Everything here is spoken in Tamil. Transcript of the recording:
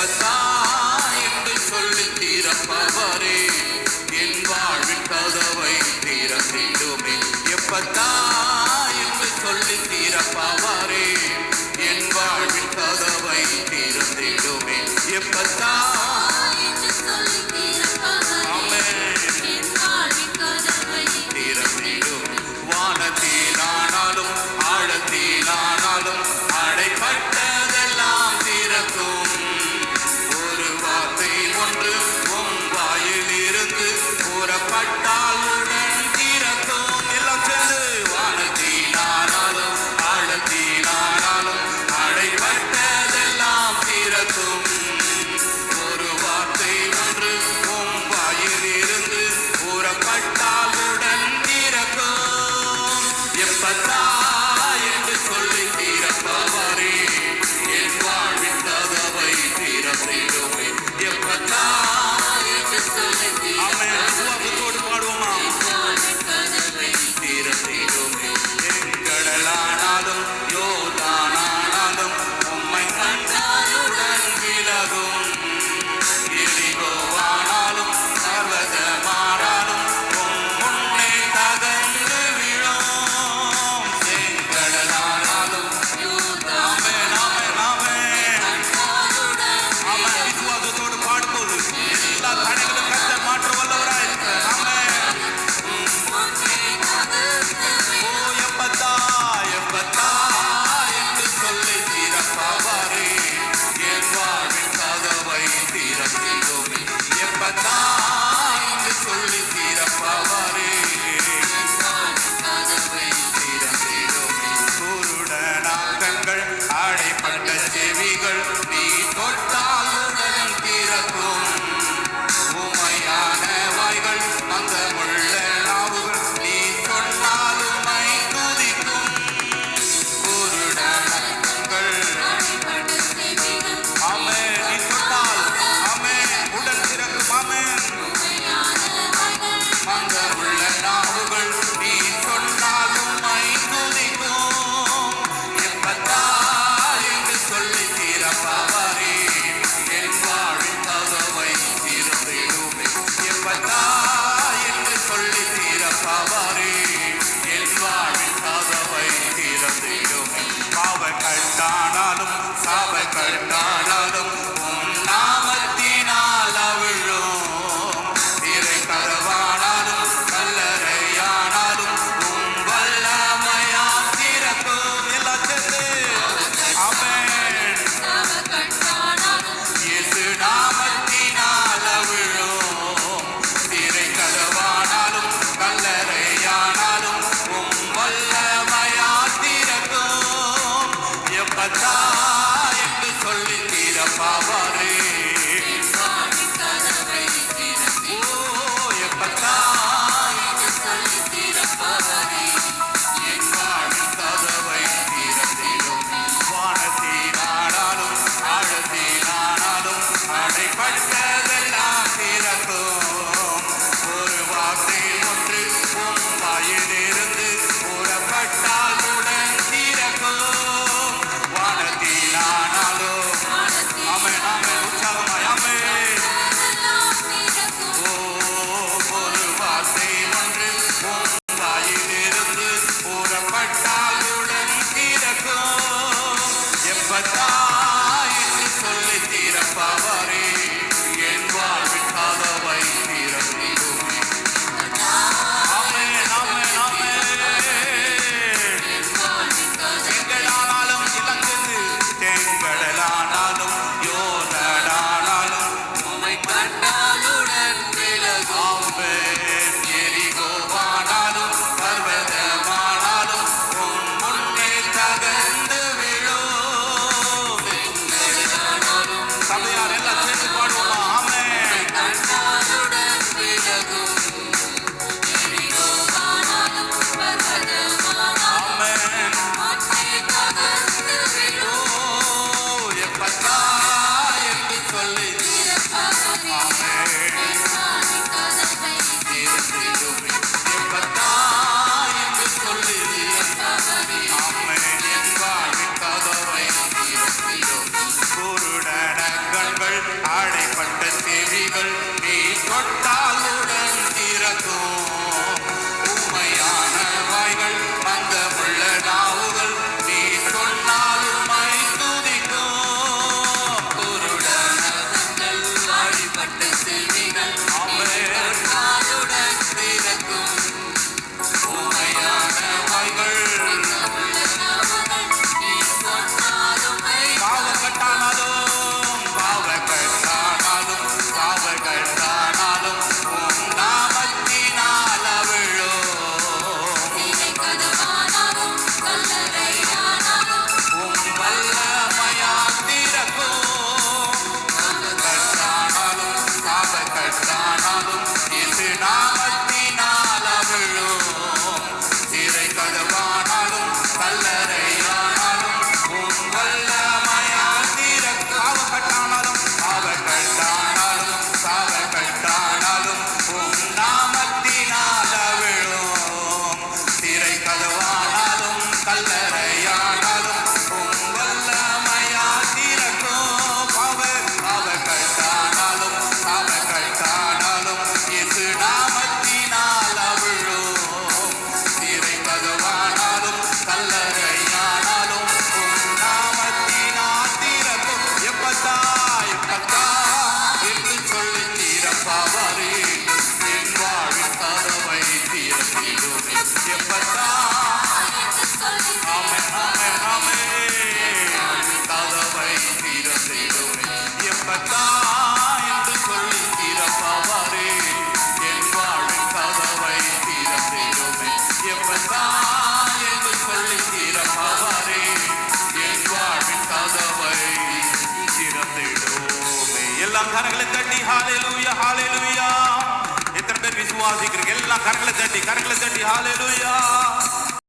எப்பத்தா என்று சொல்லி தீரப்பவரே என் வாழ்வின் கதவை தீரத்திடுமே. எப்பத்தா என்று சொல்லி தீரப்பவரே என் வாழ்வின் கதவை தீரத்திடுமே. எப்பத்தா வானத்தினானாலும் ஆழத்தினானாலும் அடைப்பட்டதெல்லாம் திறக்கும். ஒரு வார்த்தை ஒன்று உம் வாயிலிருந்து கூறப்பட்டால் உடன் திறக்கும். எல்லாம் சேர்ந்து வானத்தினானாலும் ஆழத்தினானாலும் அடைப்பட்டதெல்லாம் திறக்கும். ஒரு வார்த்தை ஒன்று உம் வாயிலிருந்து கூறப்பட்டால் உடன் திறக்கும். எப்பத்தா என்று சொல்லி தீரப்பவரே என் வாழ்வின் கதவை தீரத்திடுமே. எப்பத்தா விசுவாசத்தோடு பாடுவோமா? தீரத்திடுமே. எங்கடலானாலும் யோர்தானானாலும் உம்மை கண்டாலுடன் விலகும். எரிகோவானாலும் பர்வதமானாலும் உம் முன்னே தகர்ந்து விழும். செங்கடலானாலும் ஆமென் ஆமென் ஆமென் ஆமென். விசுவாசத்தோடு பாடும்போது எல்லா தடைகளும் கர்த்தர் மாற்ற வல்லவராய் இருக்கிறார். ஆமென். ஓ எப்பத்தா எப்பத்தா என்று சொல்லி தீரப்பவரே என் வாழ்வின் கதவை தீரத்திடுமே. எப்பத்தா என்று சொல்லி தீரப்பவரே தீரத்திடுமே. குருடனாக்கங்கள் அடைப்பட்ட செவிகள் நீ தொட்டால் உடன் திறக்கும். உமையான வாய்கள் அங்கமுள்ள நாவுகள் நீ சொன்னால் உம்மை துதிக்கும். குருடனாக்கங்கள் ஆமென் நீ தொட்டால் ஆமென் உடன் திறக்கும். ஆமென் அங்கமுள்ள நாவுகள் நீ சொன்னால் உம்மை துதிக்கும். எப்பத்தா என்று சொல்லி தீரப்பவரே என் வாழ்வின் கதவை தீரத்திடுமே. எப்பத்தா என்று சொல்லி தீரப்பவரே என் வாழ்வின் கதவை தீரத்திடுமே. பாவை கட்டானாலும் சாவை கட்டானாலும் உம் நாமத்தினால் அவிழும். திரை கதவானாலும் கல்லறையானாலும் உம் வல்லமையால் திறக்கும். எல்லாம் சேர்ந்து ஆமென். இயேசு நாமத்தினால் அவிழும். திரை கதவானாலும் கல்லறையானாலும் உம் வல்லமையால் திறக்கும். எப்பத்தா என்று சொல்லி தீரப்பவரே ஓ எப்பத்தா என் வாழ்வின் கதவை தீரத்திடும். வானத்தினானாலும் ஆழத்தினானாலும் அடைப்பட்டதெல்லாம் திறக்கும். ஒரு வார்த்தை ஒன்று உம் வாயிலிருந்து கூறப்பட்டால் உடன் திறக்கும். வானத்தினானாலும் ஆமென் ஆமென் உற்சாகமாய் ஆமென். ஓ ஒரு வார்த்தை ஒன்று உம் வாயிலிருந்து கூறப்பட்டால் உடன் திறக்கும். எப்பத்தா என்று சொல்லி தீரப்பவரே என் வாழ்வின் கதவை தீரத்திடுமே. ஆமென் ஆமென் ஆமென். எங்களானாலும் இலங்கு தென்கடலானாலும் யோர்தானானாலும் உம்மை கண்டாலுடன் விலகும். ஆமென். எரிகோவானாலும் பர்வதமானாலும் உம் முன்னே தகர்ந்து விழும். சபையார் எல்லாம் சேர்ந்து பாடுவோமா? ஆமென் ஆமென். ஓ எப்பத்தா என்று சொல்லி ஆமென் தீரத்திடுமே. எப்பத்தா என்று சொல்லி ஆமென் என் வாழ்வின் கட்டானாலும் வல்லமையா திறக்கும் அவர் கட்டானாலும் இயேசு நாமத்தினால் அவிழும் திரை கதவானாலும் கல்லறையானாலும் நாமத்தினால் திறக்கும் எப்பத்தா என்று சொல்லி திறப்பாவரே என் வாழின் கதவை திறந்திடுமே எப்பத்தா ஆமென் ஆமென் ஆமென் கதவை திறந்திடுமே எப்பத்தா என்று சொல்லி திறப்பாவரே என் வாழின் கதவை திறந்திடுமே எப்பத்தா என்று சொல்லி திறப்பாவரே என் வாழின் கதவை திறந்திடுமே எல்லா கரங்களை தட்டி ஹalleluya ஹalleluya எத்தனை பேர் விசுவாசிக்கிறீங்க எல்லா கரங்களை தட்டி ஹalleluya